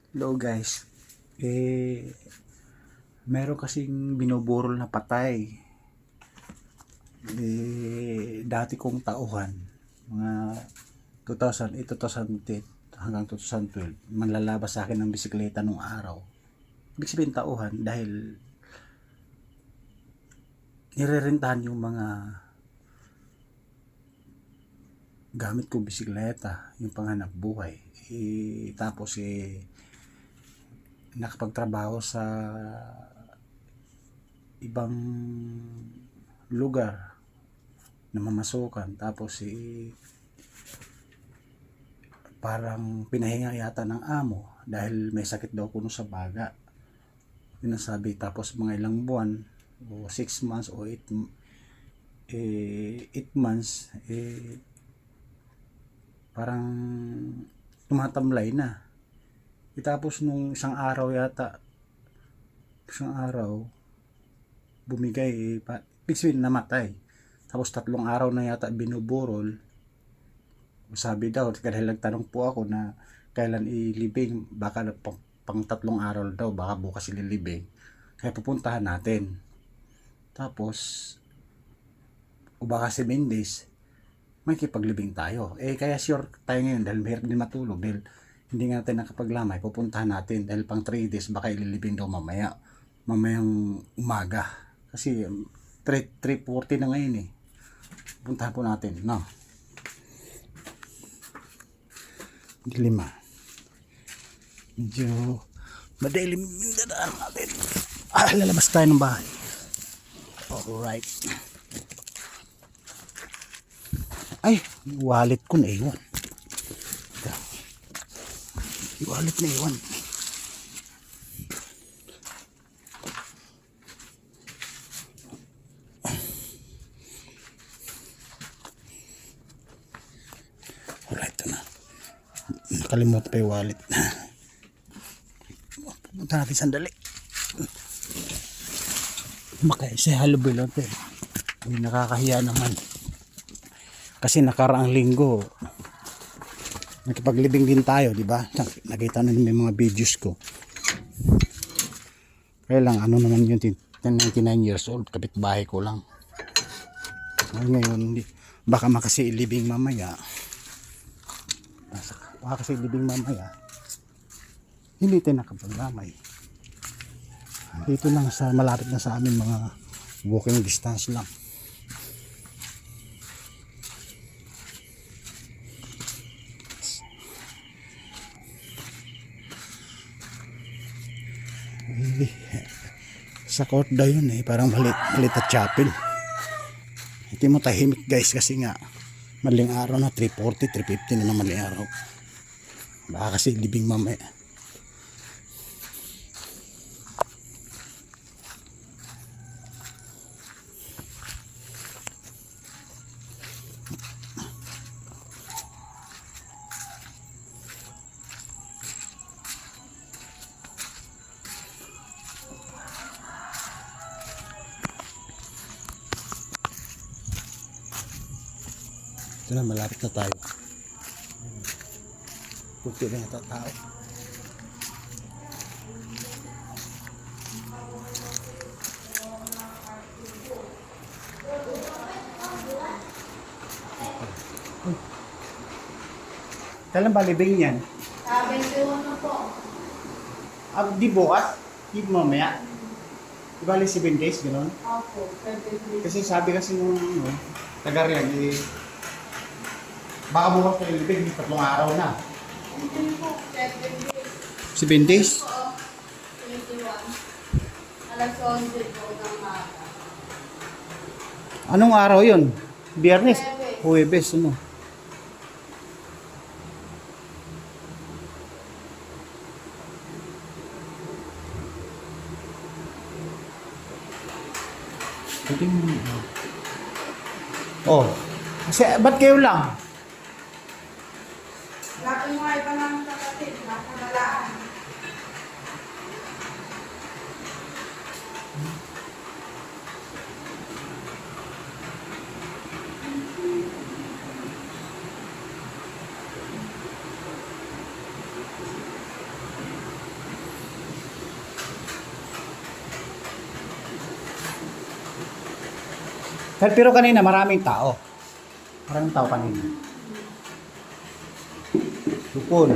Hello guys. Meron kasing binoburol na patay. Dati kong tauhan, mga 2010 hanggang 2012, manlalabas sa akin ng bisikleta nung araw. Ibig sabihin tauhan dahil nirerentahan yung mga gamit kong bisikleta, yung panghanap buhay. Tapos nakapagtrabaho sa ibang lugar na mamasukan, tapos parang pinahinga yata ng amo dahil may sakit daw kuno sa baga, yun ang sabi. Tapos mga ilang buwan o 6 months o 8 months parang tumatamlay na. Tapos nung isang araw bumigay, ibig namatay. Tapos 3 araw na yata binuburol. Sabi daw, dahil nagtanong po ako na kailan ilibing, baka pang 3 araw daw, baka bukas ililibing. Kaya pupuntahan natin. Tapos, o baka 7 days, may kipaglibing tayo. Kaya sure tayo ngayon dahil mahirap din matulog. Dahil hindi nga natin nakapaglamay, pupuntahan natin. Dahil pang 3 days, baka ililibing daw mamayang umaga. Kasi 3:40 na ngayon Puntahan po natin, no? Dilim. Medyo madilim yung dadaan natin. Lalabas tayo ng bahay. Alright. Ay, wallet ko na iwan. Wallet na iwan. Alright, ito na. Nakalimutan pa yung wallet. Pupunta natin sandali. Makaisa halubay lang ito. May nakakahiya naman. Kasi nakaraang linggo nakipaglibing din tayo, di ba? Nakita na may mga videos ko. Kaya lang, ano naman yun, 99 years old, kapitbahay ko lang. Ngayon, baka makasi ilibing mamaya. Baka kasi ilibing mamaya. Hindi tayo nakapaglamay. Dito lang sa malapit na sa amin, mga walking distance lang. Sa court daw yun parang malit at chapel. Hindi mo tahimik guys kasi nga maling araw na, 3:40, 3:50 na maling araw. Baka kasi libing mamaya. Ito na, malapit na tayo. Kunti lang ito tao. Kailan ba libing yan? 21 na po. Di bukas? Di mamaya? Di bali 7 days, gano'n? Opo, 7 days. Kasi sabi kasi nung taga riyan, baka bukas na ilibig, 3 araw na. Hindi po, 7 days. 7 days? Po, 21. Alas 11 po ng maga. Anong araw yun? Biyernes? Huwebes. Huwebes, ano? Pwede mo. Oh. Kasi, ba't kayo lang? Lahat yung mga iba ng kapatid, nasa nalaan. Pero kanina maraming tao. Maraming tao kanina. Tukol.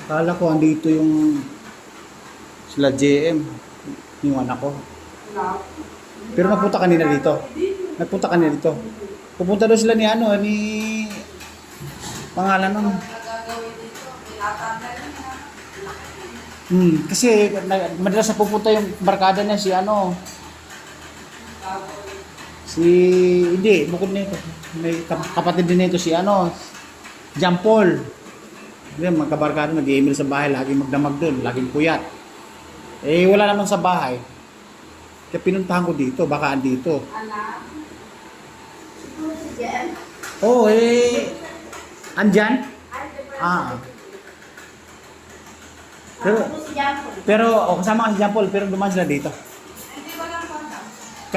Kala ko andito yung sila JM, yung anak ko. Wala. Pero nagpunta kanina dito. Nagpunta kanina dito. Pupunta daw sila ni ano, ni pangalan nun. Nagagawin dito. Tinatanggal niya. Kasi madalas na pupunta yung barkada niya si ano, hindi, bukod nito. May kapatid din nito si ano, John Paul. Hindi, magkabarkada, nag-email sa bahay, laging magdamag doon, laging puyat. Eh, wala naman sa bahay. Kaya pinuntahan ko dito, baka andito. Anak. Siguro si Jen. Oo, andyan? Ah. Pero kasama ka si John Paul, pero dumaan sila dito. Hindi ko lang kontak.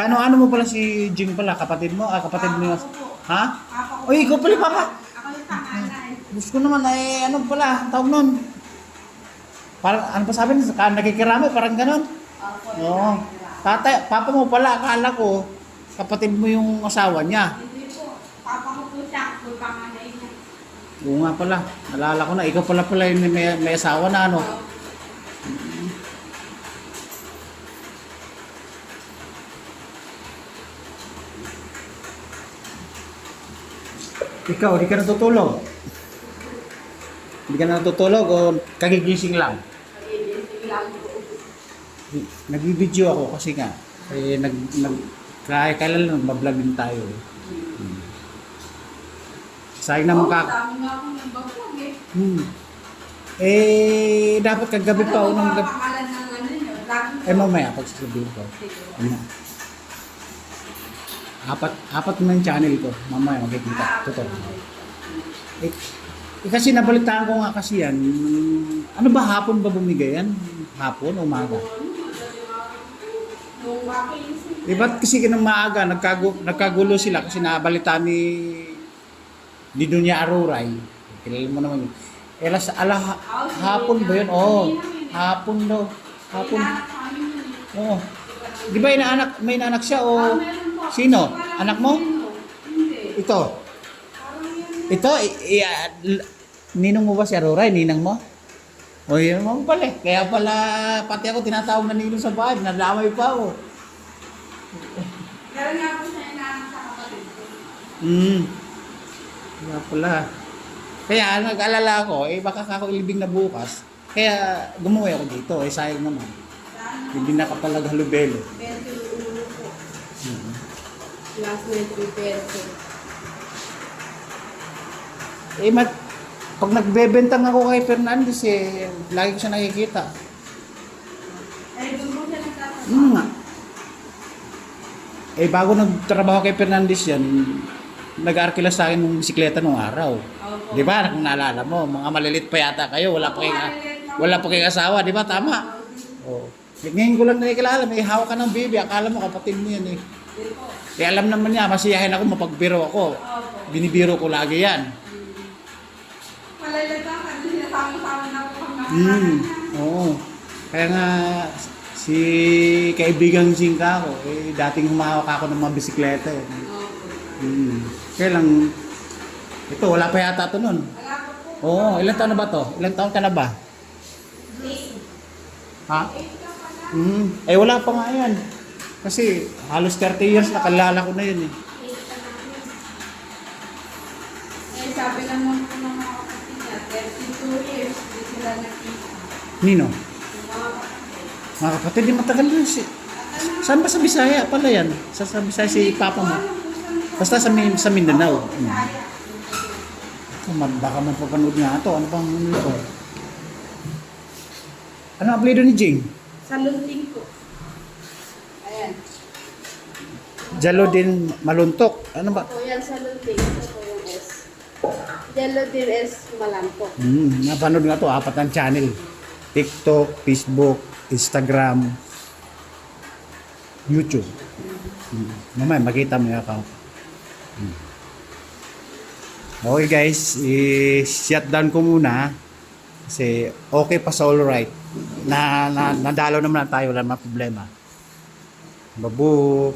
Ano mo pala si Jing pala, kapatid mo? Kapatid mo yung... Ha? Ako. Uy, ikaw pala, papa. Ako yung panganay. Gusto ko naman, ano pala, ang tawag nun? Parang, ano pa sabi niya, nakikirami, parang ganon. Ako yung Oo. Tatay, papa mo pala, akala ko, kapatid mo yung asawa niya. Hindi po. Papa ko po siya. Ako yung panganay niya. Oo nga pala, nalala ko na, ikaw pala yung may asawa na ano. Ikaw, di ka natutulog? Hindi ka natutulog o kagigising lang? Nagigising lang po. Nagbibideo ako kasi nga, kailan lang mablog din tayo. Sayang na Dami nga ako ng bagwag dapat kagabi pa Ano unang ba gabi. pangalan ng ano niyo? Mamaya, pagsasabihin ko. Ano? Apat na yung channel ko. Mamaya makikita. Totoo. Kasi nabalitaan ko nga kasi yan. Ano ba, hapon ba bumigay yan? Hapon o umaga? Nung makinisip. Ba't kasi ng maaga, nagkagulo sila kasi nabalitaan ni Dunya Aruray. Kilala mo naman yun. Hapon ba yun? Oo. Hapon daw. Hapon. Oo. Di ba may inaanak siya o sino? Anak mo? Hindi. Ito. Ito, ninong mo ba si Aruray? Ninang mo? O yun mo pala eh. Kaya pala, pati ako tinatawag na ninong sa bahay. Nadamay pa ako. Meron nga po siya inaanak sa kapatid ko. Kaya pala. Kaya nag-alala ako, baka ako ilibing na bukas. Kaya gumuwi ako dito, sayang naman. Hindi nakapalaghalubelo. Peso yung ulo ko. Last night, 3 peso. Pag nagbebentang ako kay Fernandez, lagi ko siya nakikita. Doon po siya nagtatrabaho. Nga. Bago nagtrabaho kay Fernandez yan, nag-arkila sa akin ng bisikleta nung araw. Opo. Di ba? Kung naalala mo, mga malilit pa yata kayo, wala pa kayong asawa, di ba? Tama. Oh. Ngayon ko lang nakikilala, may hawak ka ng baby, akala mo kapatid mo yan eh. Hindi po. Alam naman niya, masiyahin ako, mapagbiro ako. Opo. Binibiro ko lagi yan. Malalata ka, sinasama-sama na po ang mga Oo. Kaya nga, si kaibigang Singka ko, dating humahawak ako ng mga bisikleta eh. Kaya lang, ito, wala pa yata ito nun. Wala pa po. Oo, ilang taon na ba to? Ilang taon ka na ba? Ha? Wala pa nga yan. Kasi halos 30 years nakalala ko na yun eh. Sabi naman po ng mga kapatid niya, 32 years, hindi sila nakita. Nino? Yung mga kapatid. Mga kapatid, di matagal na si... Saan ba sa Bisaya pala yan? Sa Bisaya si Papa mo? Basta sa Mindanao. Baka mapapanood nga ito. Ano bang ano ito? Ano ang apelido ni Jing? Sa lunting ko. Ayan. Jalodin Maluntok. Ano ba? Po yan sa lunting. Ito po yung S. Yellow din S malampok. Napanood nga to, 4 ang channel. TikTok, Facebook, Instagram, YouTube. Mamaya makita mo yung account. Okay guys, i-shutdown ko muna. Kasi okay pa sa all right. Nadalo naman tayo, wala namang problema. Babu.